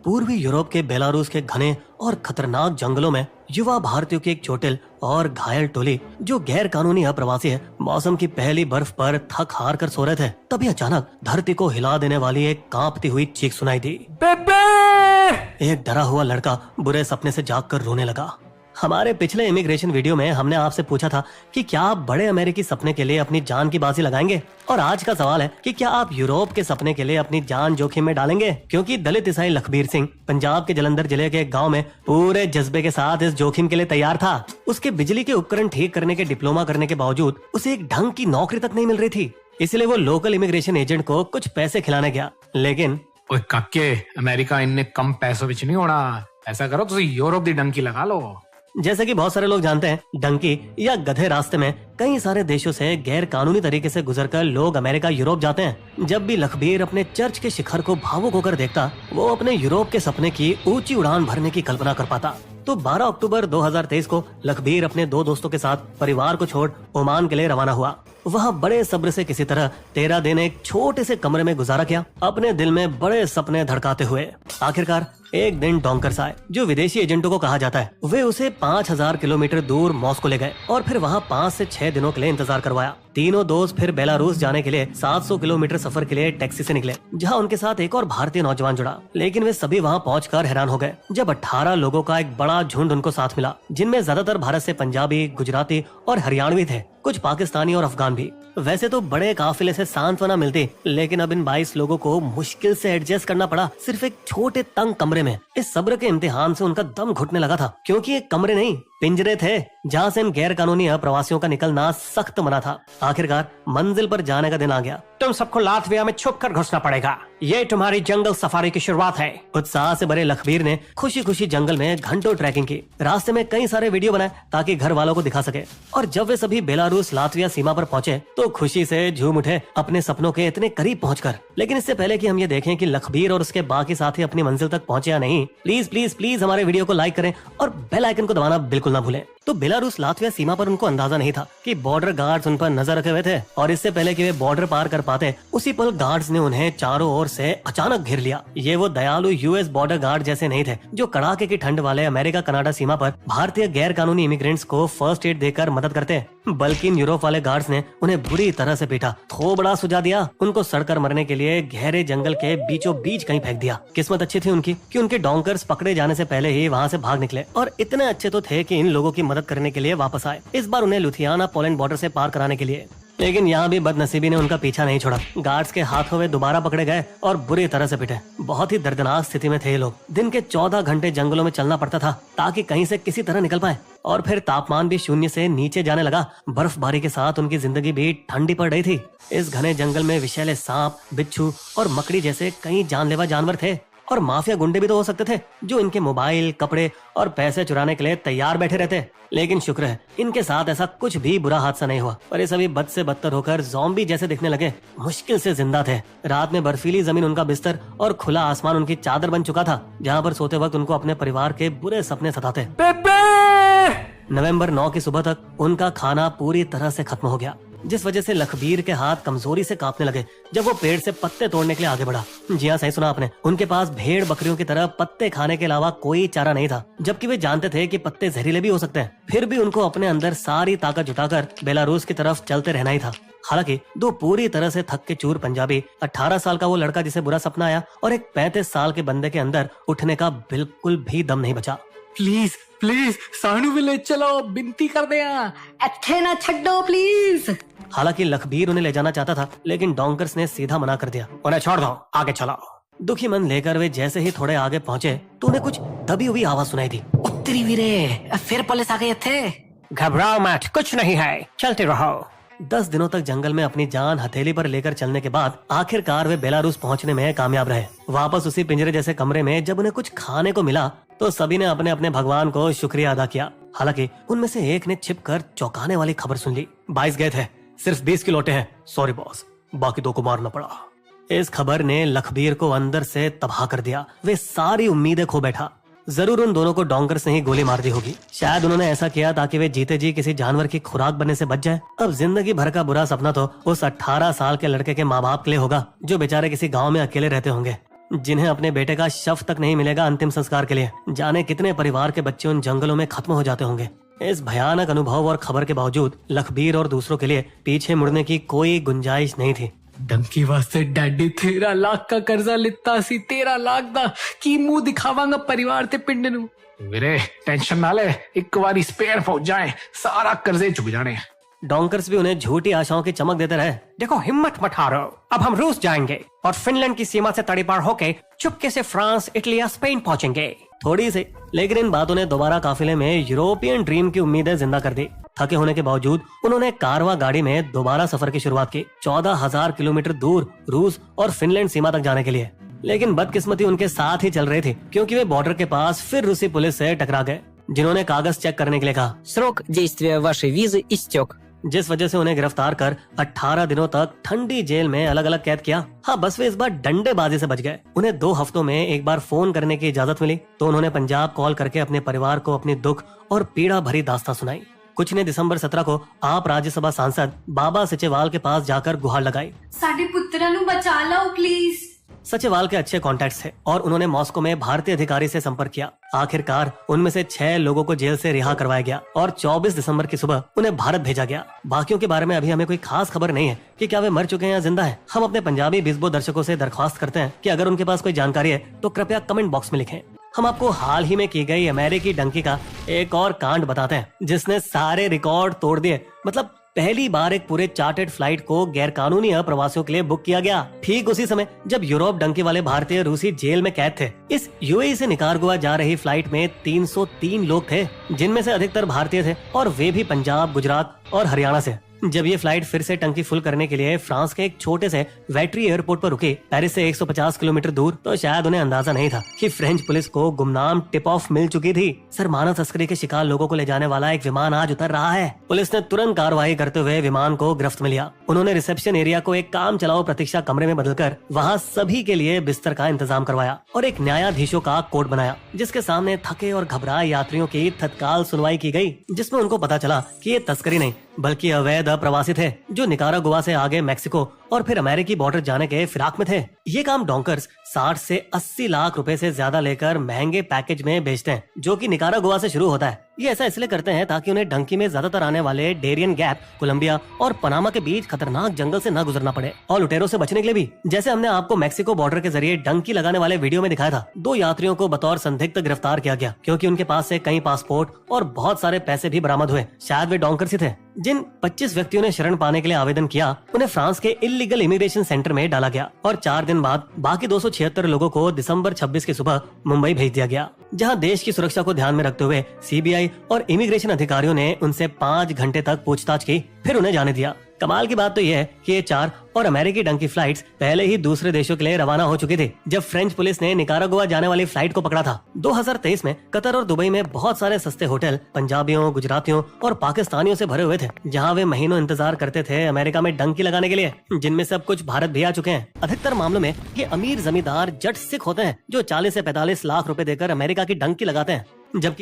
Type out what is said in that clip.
पूर्वी यूरोप के बेलारूस के घने और खतरनाक जंगलों में युवा भारतीयों की एक चोटिल और घायल टोली जो गैर कानूनी अप्रवासी है, मौसम की पहली बर्फ पर थक हार कर सो रहे थे। तभी अचानक धरती को हिला देने वाली एक कांपती हुई चीख सुनाई दी। एक डरा हुआ लड़का बुरे सपने से जागकर रोने लगा। हमारे पिछले इमिग्रेशन वीडियो में हमने आपसे पूछा था कि क्या आप बड़े अमेरिकी सपने के लिए अपनी जान की बाजी लगाएंगे, और आज का सवाल है कि क्या आप यूरोप के सपने के लिए अपनी जान जोखिम में डालेंगे, क्योंकि दलित ईसाई लखबीर सिंह पंजाब के जलंधर जिले के एक गांव में पूरे जज्बे के साथ इस जोखिम के लिए तैयार था। उसके बिजली के उपकरण ठीक करने के डिप्लोमा करने के बावजूद उसे एक ढंग की नौकरी तक नहीं मिल रही थी, इसलिए वो लोकल इमिग्रेशन एजेंट को कुछ पैसे खिलाने गया। लेकिन ओए काके, अमेरिका इनने कम पैसों विच नहीं होना। ऐसा करो तुम यूरोप दी डंकी लगा लो। जैसे कि बहुत सारे लोग जानते हैं, डंकी या गधे रास्ते में कई सारे देशों से गैर कानूनी तरीके से गुजरकर लोग अमेरिका यूरोप जाते हैं। जब भी लखबीर अपने चर्च के शिखर को भावुक होकर देखता, वो अपने यूरोप के सपने की ऊंची उड़ान भरने की कल्पना कर पाता। तो 12 अक्टूबर 2023 को लखबीर अपने 2 दोस्तों के साथ परिवार को छोड़ ओमान के लिए रवाना हुआ। वहाँ बड़े सब्र से किसी तरह 13 दिन एक छोटे से कमरे में गुजारा किया, अपने दिल में बड़े सपने धड़काते हुए। आखिरकार एक दिन डोंकर्स आए, जो विदेशी एजेंटों को कहा जाता है। वे उसे 5000 किलोमीटर दूर मॉस्को ले गए और फिर वहाँ 5 से 6 दिनों के लिए इंतजार करवाया। तीनों दोस्त फिर बेलारूस जाने के लिए 700 किलोमीटर सफर के लिए टैक्सी से निकले, जहाँ उनके साथ एक और भारतीय नौजवान जुड़ा। लेकिन वे सभी वहाँ पहुंचकर हैरान हो गए जब 18 लोगों का एक बड़ा झुंड उनको साथ मिला, जिनमें ज्यादातर भारत से पंजाबी, गुजराती और हरियाणवी थे, कुछ पाकिस्तानी और अफगान भी। वैसे तो बड़े काफिले से सांत्वना मिलती, लेकिन अब इन 22 लोगों को मुश्किल से एडजस्ट करना पड़ा, सिर्फ एक छोटे तंग कमरे में। इस सब्र के इम्तिहान से उनका दम घुटने लगा था, क्योंकि ये कमरे नहीं पिंजरे थे, जहाँ से इन गैर कानूनी अप्रवासियों का निकलना सख्त मना था। आखिरकार मंजिल पर जाने का दिन आ गया। तुम सबको लातविया में छुप कर घुसना पड़ेगा, ये तुम्हारी जंगल सफारी की शुरुआत है। उत्साह से भरे लखबीर ने खुशी खुशी जंगल में घंटों ट्रैकिंग की। रास्ते में कई सारे वीडियो बनाए ताकि घर वालों को दिखा सके। और जब वे सभी बेलारूस लातविया सीमा पर पहुंचे तो खुशी से झूम उठे, अपने सपनों के इतने करीब पहुंचकर। लेकिन इससे पहले कि हम ये देखें कि लखबीर और उसके बाकी साथी अपनी मंजिल तक पहुंचे या नहीं, प्लीज प्लीज प्लीज हमारे वीडियो को लाइक करें और बेल आइकन को दबाना बिल्कुल ना भूलें। तो बेलारूस लातविया सीमा पर उनको अंदाजा नहीं था कि बॉर्डर गार्ड्स उन पर नजर रखे हुए थे, और इससे पहले कि वे बॉर्डर पार कर पाते, उसी पल गार्ड्स ने उन्हें चारों ओर से अचानक घेर लिया। ये वो दयालु यूएस बॉर्डर गार्ड जैसे नहीं थे, जो कड़ाके की ठंड वाले अमेरिका कनाडा सीमा पर भारतीय गैर कानूनी इमिग्रेंट्स को फर्स्ट एड देकर मदद करते, बल्कि इन यूरोप वाले गार्ड्स ने उन्हें बुरी तरह से पीटा, थोबड़ा सुझा दिया, उनको सड़कर मरने के लिए गहरे जंगल के बीचों बीच कहीं फेंक दिया। किस्मत अच्छी थी उनकी कि उनके डोंकर्स पकड़े जाने से पहले ही वहाँ से भाग निकले, और इतने अच्छे तो थे कि इन लोगों की मदद करने के लिए वापस आए, इस बार उन्हें लुथियाना पोलैंड बॉर्डर से पार कराने के लिए। लेकिन यहाँ भी बदनसीबी ने उनका पीछा नहीं छोड़ा। गार्ड्स के हाथों में दोबारा पकड़े गए और बुरी तरह से पिटे। बहुत ही दर्दनाक स्थिति में थे ये लोग। दिन के 14 घंटे जंगलों में चलना पड़ता था ताकि कहीं से किसी तरह निकल पाए, और फिर तापमान भी 0 से नीचे जाने लगा। बर्फबारी के साथ उनकी जिंदगी भी ठंडी पड़ रही थी। इस घने जंगल में विषैले सांप, बिच्छू और मकड़ी जैसे कई जानलेवा जानवर थे, और माफिया गुंडे भी तो हो सकते थे, जो इनके मोबाइल, कपड़े और पैसे चुराने के लिए तैयार बैठे रहते। लेकिन शुक्र है इनके साथ ऐसा कुछ भी बुरा हादसा नहीं हुआ, पर ये सभी बद से बदतर होकर ज़ॉम्बी जैसे दिखने लगे, मुश्किल से जिंदा थे। रात में बर्फीली जमीन उनका बिस्तर और खुला आसमान उनकी चादर बन चुका था, जहाँ पर सोते वक्त उनको अपने परिवार के बुरे सपने सताते। नवंबर 9 की सुबह तक उनका खाना पूरी तरह से खत्म हो गया, जिस वजह से लखबीर के हाथ कमजोरी से कांपने लगे जब वो पेड़ से पत्ते तोड़ने के लिए आगे बढ़ा। जी हाँ, सही सुना आपने, उनके पास भेड़ बकरियों की तरह पत्ते खाने के अलावा कोई चारा नहीं था, जबकि वे जानते थे कि पत्ते जहरीले भी हो सकते हैं। फिर भी उनको अपने अंदर सारी ताकत जुटाकर बेलारूस की तरफ चलते रहना ही था। हालांकि 2 पूरी तरह से थक के चूर पंजाबी, 18 साल का वो लड़का जिसे बुरा सपना आया, और एक 35 साल के बंदे के अंदर उठने का बिल्कुल भी दम नहीं बचा। प्लीज प्लीज सानू भी ले चलो, बिनती कर दे, अच्छे ना छड्डो प्लीज। हालांकि लखबीर उन्हें ले जाना चाहता था, लेकिन डोंकर्स ने सीधा मना कर दिया। उन्हें छोड़ दो, आगे चलाओ। दुखी मन लेकर वे जैसे ही थोड़े आगे पहुंचे तो उन्हें कुछ दबी हुई आवाज सुनाई दी। उत्तरी वीरे, फिर पुलिस आ गए थे। घबराओ मत, कुछ नहीं है, चलते रहो। 10 दिनों तक जंगल में अपनी जान हथेली पर लेकर चलने के बाद आखिरकार वे बेलारूस पहुंचने में कामयाब रहे। वापस उसी पिंजरे जैसे कमरे में जब उन्हें कुछ खाने को मिला तो सभी ने अपने अपने भगवान को शुक्रिया अदा किया। हालांकि उनमें से एक ने छिपकर चौंकाने वाली खबर सुन ली। 22 गए थे, सिर्फ 20 की लौटे हैं, सॉरी बॉस, बाकी 2 को मारना पड़ा। इस खबर ने लखबीर को अंदर से तबाह कर दिया। वे सारी उम्मीदें खो बैठा। जरूर उन दोनों को डोंकर्स ने ही गोली मार दी होगी। शायद उन्होंने ऐसा किया ताकि वे जीते जी किसी जानवर की खुराक बनने से बच जाए। अब जिंदगी भर का बुरा सपना तो उस 18 साल के लड़के के माँ बाप के लिए होगा, जो बेचारे किसी गांव में अकेले रहते होंगे। जिन्हें अपने बेटे का शव तक नहीं मिलेगा अंतिम संस्कार के लिए। जाने कितने परिवार के बच्चे उन जंगलों में खत्म हो जाते होंगे। इस भयानक अनुभव और खबर के बावजूद लखबीर और दूसरों के लिए पीछे मुड़ने की कोई गुंजाइश नहीं थी। डंकी वास्ते डैडी 13 लाख का कर्जा लिता सी, 13 लाख दा की मुंह दिखावांगा परिवार ते पिंड नू। वीरे टेंशन ना ले, एक बारी स्पेयर पहुंच जाए सारा कर्जे चुक जाने। डोंकर्स भी उन्हें झूठी आशाओं की चमक देते रहे। देखो हिम्मत मत हारो, अब हम रूस जाएंगे और फिनलैंड की सीमा से तड़ी पार होके चुपके से फ्रांस, इटली या स्पेन पहुंचेंगे। थोड़ी सी, लेकिन इन बातों ने दोबारा काफिले में यूरोपियन ड्रीम की उम्मीदें जिंदा कर दी। थके होने के बावजूद उन्होंने कारवा गाड़ी में दोबारा सफर की शुरुआत की, 14,000 किलोमीटर दूर रूस और फिनलैंड सीमा तक जाने के लिए। लेकिन बदकिस्मती उनके साथ ही चल रही थी, क्योंकि वे बॉर्डर के पास फिर रूसी पुलिस से टकरा गए, जिन्होंने कागज चेक करने के लिए कहा। Срок действия вашей визы истек. जिस वजह से उन्हें गिरफ्तार कर 18 दिनों तक ठंडी जेल में अलग अलग कैद किया। हाँ, बस वे इस बार डंडेबाजी से बच गए। उन्हें 2 हफ्तों में एक बार फोन करने की इजाजत मिली, तो उन्होंने पंजाब कॉल करके अपने परिवार को अपनी दुख और पीड़ा भरी दास्तां सुनाई। कुछ ने दिसंबर 17 को आप राज्यसभा सांसद बाबा सचेवाल के पास जाकर गुहार लगाई। साडे पुत्रा नू बचा लो प्लीज। सचेवाल के अच्छे कॉन्टैक्ट्स थे और उन्होंने मॉस्को में भारतीय अधिकारी से संपर्क किया। आखिरकार उनमें से 6 लोगों को जेल से रिहा करवाया गया और 24 दिसंबर की सुबह उन्हें भारत भेजा गया। बाकियों के बारे में अभी हमें कोई खास खबर नहीं है कि क्या वे मर चुके हैं या जिंदा हैं। हम अपने पंजाबी बिस्बो दर्शकों से दरख्वास्त करते हैं कि अगर उनके पास कोई जानकारी है तो कृपया कमेंट बॉक्स में लिखें। हम आपको हाल ही में की गई अमेरिकी डंकी का एक और कांड बताते हैं, जिसने सारे रिकॉर्ड तोड़ दिए। मतलब पहली बार एक पूरे चार्टर्ड फ्लाइट को गैरकानूनी अप्रवासियों के लिए बुक किया गया, ठीक उसी समय जब यूरोप डंकी वाले भारतीय रूसी जेल में कैद थे। इस यूएई से निकारागुआ जा रही फ्लाइट में 303 लोग थे, जिनमें से अधिकतर भारतीय थे और वे भी पंजाब, गुजरात और हरियाणा से। जब ये फ्लाइट फिर से टंकी फुल करने के लिए फ्रांस के एक छोटे से वैट्री एयरपोर्ट पर रुकी, पेरिस से 150 किलोमीटर दूर, तो शायद उन्हें अंदाजा नहीं था कि फ्रेंच पुलिस को गुमनाम टिप ऑफ मिल चुकी थी। सर, मानव तस्करी के शिकार लोगों को ले जाने वाला एक विमान आज उतर रहा है। पुलिस ने तुरंत कार्रवाई करते हुए विमान को गिरफ्त में लिया। उन्होंने रिसेप्शन एरिया को एक काम चलाओ प्रतीक्षा कमरे में बदलकर वहाँ सभी के लिए बिस्तर का इंतजाम करवाया और एक न्यायाधीशों का कोर्ट बनाया, जिसके सामने थके और घबराए यात्रियों की तत्काल सुनवाई की गई, जिसमें उनको पता चला कि ये तस्करी नहीं बल्कि अवैध प्रवासी थे, जो निकारागुआ से आगे मैक्सिको और फिर अमेरिकी बॉर्डर जाने के फिराक में थे। ये काम डोंकर्स 60 से 80 लाख रुपए से ज्यादा लेकर महंगे पैकेज में बेचते हैं, जो कि निकारागुआ से शुरू होता है। ये ऐसा इसलिए करते हैं ताकि उन्हें डंकी में ज्यादातर आने वाले डेरियन गैप, कोलंबिया और पनामा के बीच खतरनाक जंगल से न गुजरना पड़े, और लुटेरों से बचने के लिए भी। जैसे हमने आपको मैक्सिको बॉर्डर के जरिए डंकी लगाने वाले वीडियो में दिखाया था, 2 यात्रियों को बतौर संदिग्ध गिरफ्तार किया गया, क्योंकि उनके पास से कई पासपोर्ट और बहुत सारे पैसे भी बरामद हुए। शायद वे डोंकर्स ही थे। जिन 25 व्यक्तियों ने शरण पाने के लिए आवेदन किया, उन्हें फ्रांस के इलीगल इमिग्रेशन सेंटर में डाला गया और 4 दिन बाद बाकी 276 लोगों को दिसंबर 26 की सुबह मुंबई भेज दिया गया, जहां देश की सुरक्षा को ध्यान में रखते हुए सीबीआई और इमिग्रेशन अधिकारियों ने उनसे 5 घंटे तक पूछताछ की, फिर उन्हें जाने दिया। कमाल की बात तो यह है कि ये 4 और अमेरिकी डंकी फ्लाइट्स पहले ही दूसरे देशों के लिए रवाना हो चुकी थी जब फ्रेंच पुलिस ने निकारागुआ जाने वाली फ्लाइट को पकड़ा था। 2023 में कतर और दुबई में बहुत सारे सस्ते होटल पंजाबियों, गुजरातियों और पाकिस्तानियों से भरे हुए थे, जहां वे महीनों इंतजार करते थे अमेरिका में डंकी लगाने के लिए, जिनमें सब कुछ भारत भी आ चुके हैं। अधिकतर मामलों में ये अमीर जमींदार जट सिख होते हैं जो 40 से 45 लाख रुपए देकर अमेरिका की डंकी लगाते हैं, जबकि